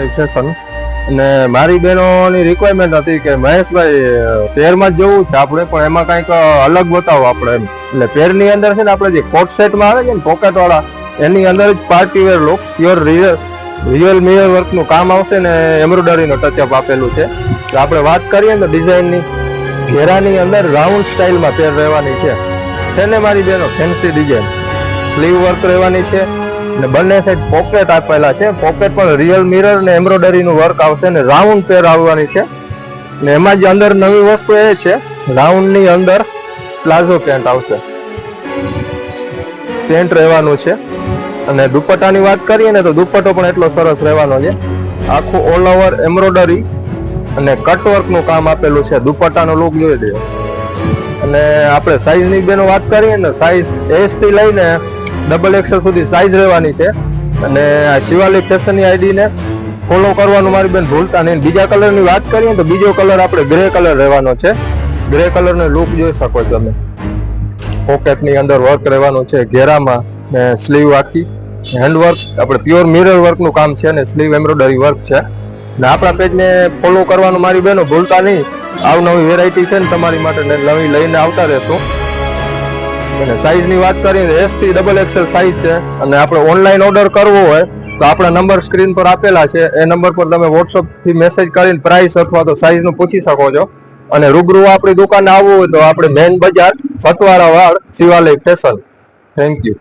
શિવાલય fashion અને મારી બહેનોની રિક્વાયરમેન્ટ હતી કે મહેશભાઈ પેરમાં જ જવું છે આપણે, પણ એમાં કંઈક અલગ બતાવો આપણે એમ. એટલે પેરની અંદર છે ને આપણે જે કોટ સેટમાં આવે છે ને પોકેટ વાળા, એની અંદર જ party wear look pure real mirror વર્કનું કામ આવશે ને એમ્બ્રોઇડરીનો ટચઅપ આપેલું છે. તો આપણે વાત કરીએ ને ડિઝાઇનની, ઘેરાની અંદર રાઉન્ડ સ્ટાઇલમાં પેર રહેવાની છે ને મારી બહેનો ફેન્સી ડિઝાઇન, સ્લીવ વર્ક રહેવાની છે ને બંને સાઈડ પોકેટ આપેલા છે. પોકેટ પણ રિયલ મિરર ને એમ્બ્રોઇડરીનું વર્ક આવશે ને રાઉન્ડ પેર આવવાની છે. ને એમાં જ અંદર નવી વસ્તુ એ છે, રાઉન્ડની અંદર પ્લાઝો પેન્ટ આવશે, પેન્ટ રહેવાનું છે. અને દુપટ્ટાની વાત કરીએ ને તો દુપટ્ટો પણ એટલો સરસ રહેવાનો છે, આખું ઓલ ઓવર એમ્બ્રોઇડરી અને કટવર્કનું કામ આપેલું છે. દુપટ્ટાનો લુક જોઈ લો. અને આપણે સાઈઝની બેનો વાત કરીએ ને, સાઈઝ એસ થી લઈને XXL સુધી સાઈઝ રહેવાની છે. અને આ શિવાલય ફેશનની આઈડીને ફોલો કરવાનું મારી બેન ભૂલતા નહીં. બીજા કલરની વાત કરીએ તો બીજો કલર આપણે ગ્રે કલર રહેવાનો છે. ગ્રે કલરનો લુક જોઈ શકો છો તમે. પોકેટની અંદર વર્ક રહેવાનું છે ઘેરામાં, ને સ્લીવ આખી હેન્ડવર્ક આપણે પ્યોર મિરર વર્કનું કામ છે અને સ્લીવ એમ્બ્રોઇડરી વર્ક છે. ને આપણા પેજને ફોલો કરવાનું મારી બહેનો ભૂલતા નહીં. નવી વેરાયટી છે ને તમારી માટે નવી લઈને આવતા રહેશું. અને સાઈઝની વાત કરીએ એસ થી XXL સાઈઝ છે. અને આપણે ઓનલાઈન ઓર્ડર કરવો હોય તો આપણા નંબર સ્ક્રીન પર આપેલા છે, એ નંબર પર તમે વોટ્સઅપથી મેસેજ કરીને પ્રાઇસ અથવા તો સાઈઝનું પૂછી શકો છો. અને રૂબરૂ આપણી દુકાને આવવું હોય તો આપણે મેન બજાર સતવારા વાડ શિવાલય ફેશન. Thank you.